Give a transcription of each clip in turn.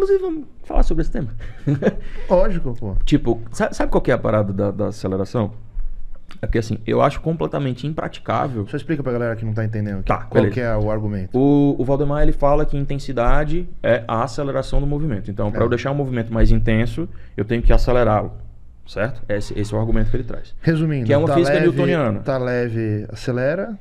Inclusive, vamos falar sobre esse tema. Lógico, pô. Tipo, sabe qual que é a parada da aceleração? É porque assim, eu acho completamente impraticável. Só explica pra galera que não tá entendendo. Tá, Qual beleza. que é o argumento? O Valdemar, ele fala que intensidade é a aceleração do movimento. Então, para eu deixar o movimento mais intenso, eu tenho que acelerá-lo, certo? Esse é o argumento que ele traz. Resumindo, Que é uma tá física leve, newtoniana. Tá leve, acelera.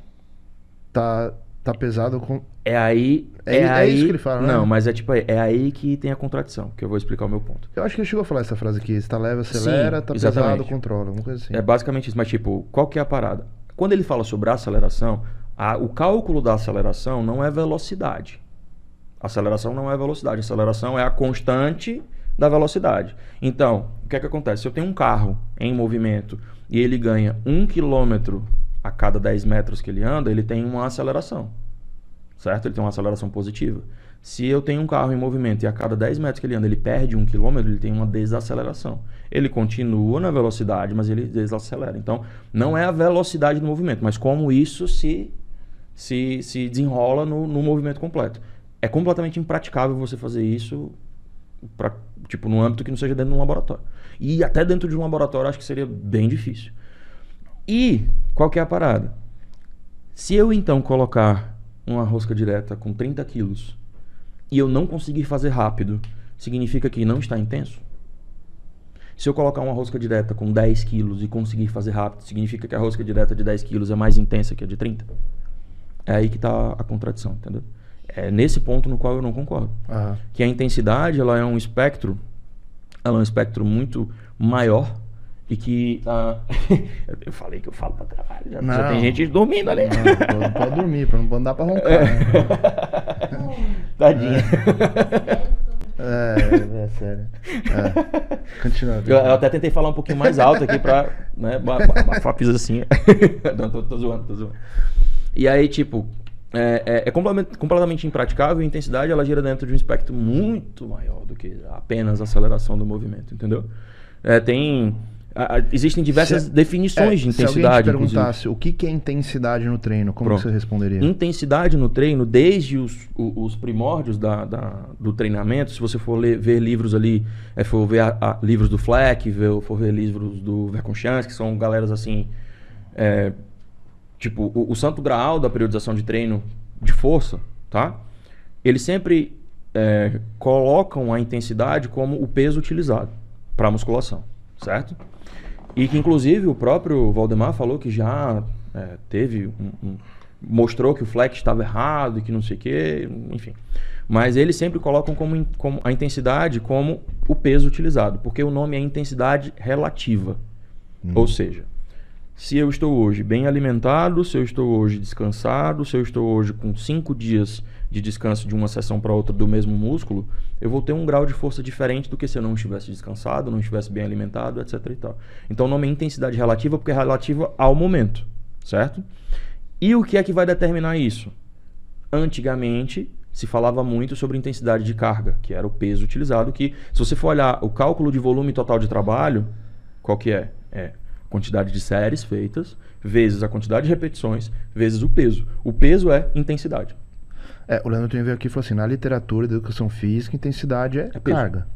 Tá pesado com... É aí... É isso que ele fala, né? Não, mas é tipo, é aí que tem a contradição, que eu vou explicar o meu ponto. Eu acho que ele chegou a falar essa frase aqui. Se tá leve, acelera, Sim, tá exatamente. pesado, controla. Alguma coisa assim. É basicamente isso, mas tipo, qual que é a parada? Quando ele fala sobre a aceleração, o cálculo da aceleração não é velocidade. A aceleração não é velocidade, a aceleração é a constante da velocidade. Então, o que é que acontece? Se eu tenho um carro em movimento e ele ganha 1 km a cada 10 metros que ele anda, ele tem uma aceleração, certo? Ele tem uma aceleração positiva. Se eu tenho um carro em movimento e a cada 10 metros que ele anda ele perde 1 km, ele tem uma desaceleração. Ele continua na velocidade, mas ele desacelera. Então, não é a velocidade do movimento, mas como isso se desenrola no movimento completo. É completamente impraticável você fazer isso tipo, no âmbito que não seja dentro de um laboratório. E até dentro de um laboratório acho que seria bem difícil. E qual que é a parada? Se eu então colocar uma rosca direta com 30 quilos e eu não conseguir fazer rápido, significa que não está intenso? Se eu colocar uma rosca direta com 10 quilos e conseguir fazer rápido, significa que a rosca direta de 10 quilos é mais intensa que a de 30? É aí que está a contradição, entendeu? É nesse ponto no qual eu não concordo. Que a intensidade, ela é um espectro muito maior e que... eu falei que eu falo pra caralho, já tem gente dormindo ali. Não pode dormir, não dá pra roncar. Né? Tadinha. É sério. Continua. Eu até tentei falar um pouquinho mais alto aqui pra, né, abafar a pisa assim. Não, tô zoando. E aí, tipo, é completamente impraticável e a intensidade ela gira dentro de um espectro muito maior do que apenas a aceleração do movimento, entendeu? Existem diversas definições de intensidade. Se alguém te perguntasse o que é intensidade no treino, como você responderia? Intensidade no treino, desde os primórdios do treinamento, se você for ver livros ali, for ver livros do Fleck, for ver livros do Verkhoshansky, que são galeras assim, tipo, o santo graal da periodização de treino de força, tá? Eles sempre colocam a intensidade como o peso utilizado para a musculação, certo? E que inclusive o próprio Valdemar falou que já mostrou que o Fleck estava errado e que não sei o quê, enfim. Mas eles sempre colocam como a intensidade como o peso utilizado, porque o nome é intensidade relativa. Ou seja, se eu estou hoje bem alimentado, se eu estou hoje descansado, se eu estou hoje com 5 dias de descanso de uma sessão para outra do mesmo músculo, eu vou ter um grau de força diferente do que se eu não estivesse descansado, não estivesse bem alimentado, etc. e tal. Então o nome é intensidade relativa porque é relativa ao momento, certo? E o que é que vai determinar isso? Antigamente se falava muito sobre intensidade de carga, que era o peso utilizado, que se você for olhar o cálculo de volume total de trabalho, qual que é? É quantidade de séries feitas, vezes a quantidade de repetições, vezes o peso. O peso é intensidade. O Leandro veio aqui e falou assim, na literatura da educação física, intensidade é carga.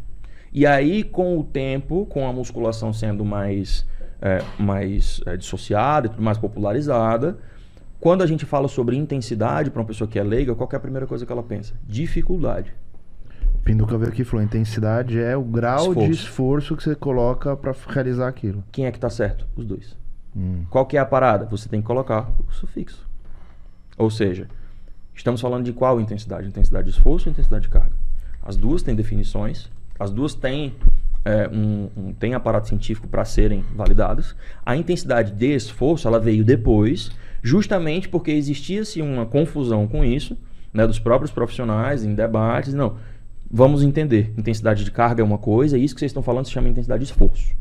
E aí, com o tempo, com a musculação sendo mais dissociada, mais popularizada, quando a gente fala sobre intensidade para uma pessoa que é leiga, qual que é a primeira coisa que ela pensa? Dificuldade. Pinduca veio aqui e falou, intensidade é o grau de esforço que você coloca para realizar aquilo. Quem é que tá certo? Os dois. Qual que é a parada? Você tem que colocar o sufixo. Ou seja, estamos falando de qual intensidade? Intensidade de esforço ou intensidade de carga? As duas têm definições, as duas têm têm aparato científico para serem validadas. A intensidade de esforço ela veio depois, justamente porque existia-se uma confusão com isso, né, dos próprios profissionais em debates. Não, vamos entender, intensidade de carga é uma coisa, e isso que vocês estão falando se chama intensidade de esforço.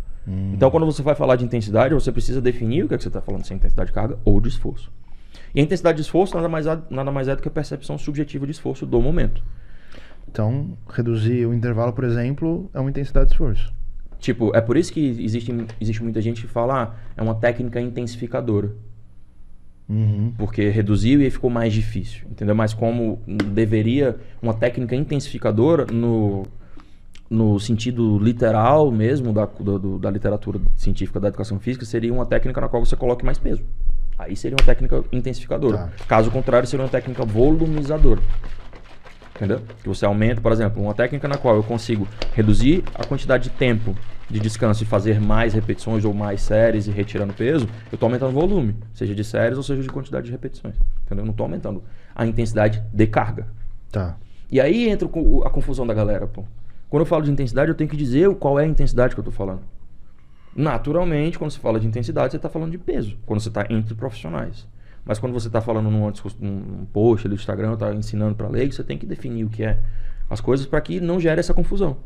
Então, quando você vai falar de intensidade, você precisa definir o que é que você está falando, se é intensidade de carga ou de esforço. E a intensidade de esforço nada mais é do que a percepção subjetiva de esforço do momento. Então, reduzir o intervalo, por exemplo, é uma intensidade de esforço. Tipo, é por isso que existe muita gente que fala, é uma técnica intensificadora. Porque reduziu e ficou mais difícil, entendeu? Mas como deveria uma técnica intensificadora no sentido literal mesmo da literatura científica da educação física, seria uma técnica na qual você coloque mais peso. Aí seria uma técnica intensificadora. Tá. Caso contrário, seria uma técnica volumizadora. Entendeu? Que você aumenta, por exemplo, uma técnica na qual eu consigo reduzir a quantidade de tempo de descanso e fazer mais repetições ou mais séries e retirando peso, eu estou aumentando o volume, seja de séries ou seja de quantidade de repetições. Entendeu? Eu não estou aumentando a intensidade de carga. Tá. E aí entra a confusão da galera, pô. Quando eu falo de intensidade, eu tenho que dizer qual é a intensidade que eu estou falando. Naturalmente, quando você fala de intensidade, você está falando de peso, quando você está entre profissionais. Mas quando você está falando num post ali do Instagram, está ensinando para leigo, você tem que definir o que é as coisas para que não gere essa confusão.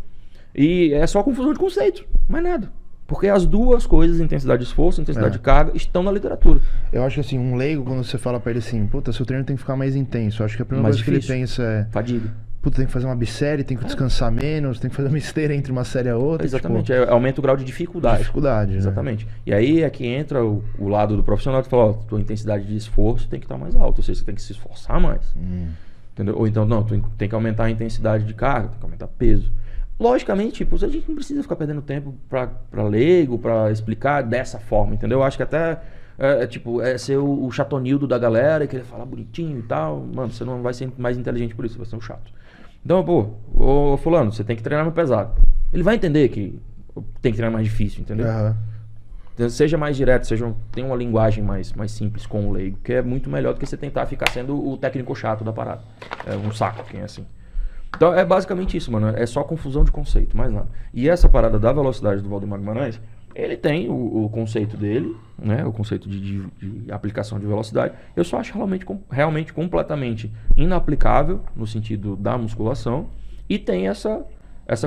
E é só confusão de conceito, mais nada. Porque as duas coisas, intensidade de esforço, intensidade de carga, estão na literatura. Eu acho que assim, um leigo, quando você fala para ele assim, puta, seu treino tem que ficar mais intenso. Eu acho que a primeira coisa que ele pensa é... fadiga. Puta, tem que fazer uma bissérie, tem que descansar menos, tem que fazer uma esteira entre uma série a outra. Exatamente, tipo... aumenta o grau de dificuldade. Dificuldade, né? Exatamente. E aí é que entra o lado do profissional que fala, ó, tua intensidade de esforço tem que estar mais alta, ou seja, você tem que se esforçar mais. Entendeu? Ou então, não, tu tem que aumentar a intensidade de carga, tem que aumentar peso. Logicamente, tipo, a gente não precisa ficar perdendo tempo pra leigo, pra explicar dessa forma, entendeu? Eu acho que até, é ser o chatonildo da galera e querer falar bonitinho e tal. Mano, você não vai ser mais inteligente por isso, você vai ser um chato. Então, pô, ô fulano, você tem que treinar no pesado. Ele vai entender que tem que treinar mais difícil, entendeu? Então, seja mais direto, tenha uma linguagem mais simples com o leigo, que é muito melhor do que você tentar ficar sendo o técnico chato da parada. É um saco quem é assim. Então é basicamente isso, mano. É só confusão de conceito, mais nada. E essa parada da velocidade do Valdemar Guimarães, ele tem o conceito dele, né? O conceito de aplicação de velocidade. Eu só acho realmente completamente inaplicável no sentido da musculação. E tem essa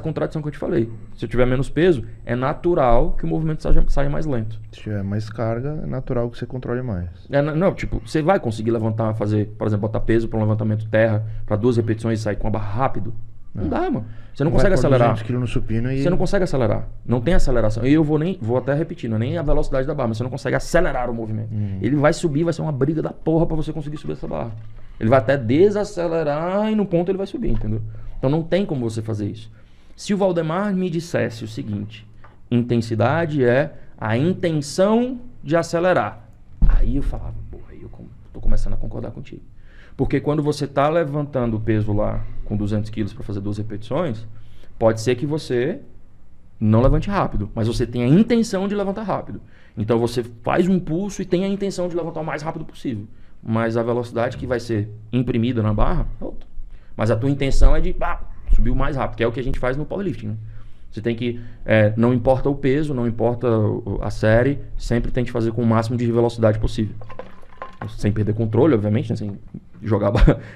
contradição que eu te falei. Se eu tiver menos peso, é natural que o movimento saia mais lento. Se tiver mais carga, é natural que você controle mais. Não, tipo, você vai conseguir levantar, fazer, por exemplo, botar peso para um levantamento terra, para 2 repetições e sair com a barra rápido? Não dá, mano. Você não consegue acelerar. No supino e... Você não consegue acelerar. Não tem aceleração. E eu vou até repetir, não é nem a velocidade da barra, mas você não consegue acelerar o movimento. Ele vai subir, vai ser uma briga da porra para você conseguir subir essa barra. Ele vai até desacelerar e no ponto ele vai subir, entendeu? Então não tem como você fazer isso. Se o Valdemar me dissesse o seguinte, intensidade é a intenção de acelerar. Aí eu falava, porra, aí eu tô começando a concordar contigo. Porque quando você tá levantando o peso lá com 200 quilos para fazer 2 repetições, pode ser que você não levante rápido, mas você tem a intenção de levantar rápido. Então você faz um pulso e tem a intenção de levantar o mais rápido possível. Mas a velocidade que vai ser imprimida na barra é outra. Mas a tua intenção é de subir o mais rápido, que é o que a gente faz no powerlifting, né? Você tem que, não importa o peso, não importa a série, sempre tente fazer com o máximo de velocidade possível. Sem perder controle, obviamente, né? Sem jogar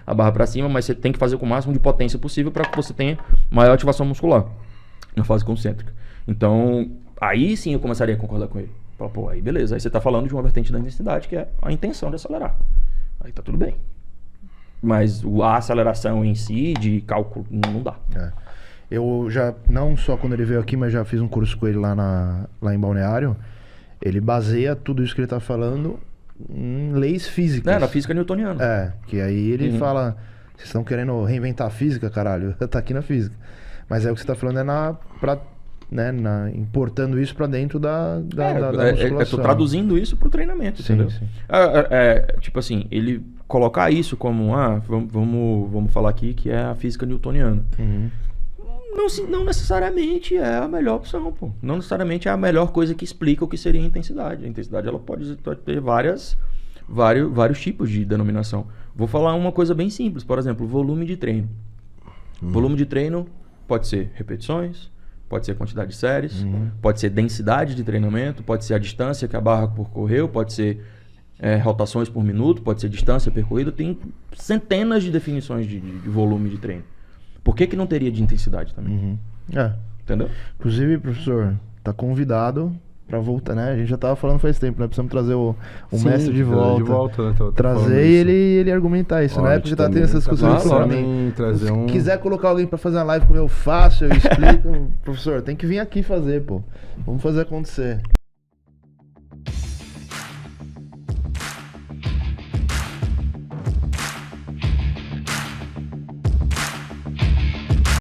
a barra para cima, mas você tem que fazer com o máximo de potência possível para que você tenha maior ativação muscular na fase concêntrica. Então, aí sim eu começaria a concordar com ele. Fala, pô, aí beleza, aí você tá falando de uma vertente da intensidade, que é a intenção de acelerar. Aí tá tudo bem. Mas a aceleração em si, de cálculo, não dá. Eu já, não só quando ele veio aqui, mas já fiz um curso com ele lá em Balneário. Ele baseia tudo isso que ele tá falando em leis físicas. Na física newtoniana. Que aí ele fala, vocês estão querendo reinventar a física, caralho? Tá aqui na física. Mas aí o que você tá falando importando isso pra dentro da musculação. Eu tô traduzindo isso pro treinamento, entendeu? Sim. Tipo assim, ele colocar isso como, vamos falar aqui que é a física newtoniana. Não necessariamente é a melhor opção, pô. Não necessariamente é a melhor coisa que explica o que seria a intensidade. A intensidade ela pode ter vários tipos de denominação. Vou falar uma coisa bem simples, por exemplo, volume de treino. Volume de treino pode ser repetições, pode ser quantidade de séries, pode ser densidade de treinamento, pode ser a distância que a barra percorreu, pode ser rotações por minuto, pode ser distância percorrida. Tem centenas de definições de volume de treino. Por que não teria de intensidade também? Entendeu? Inclusive, professor, tá convidado para voltar, né? A gente já tava falando faz tempo, né? Precisamos trazer o mestre de volta. Né? Trazer ele argumentar isso, né? Porque tá tendo essas discussões pra mim. Se quiser colocar alguém para fazer uma live como eu faço, eu explico. Professor, tem que vir aqui fazer, pô. Vamos fazer acontecer.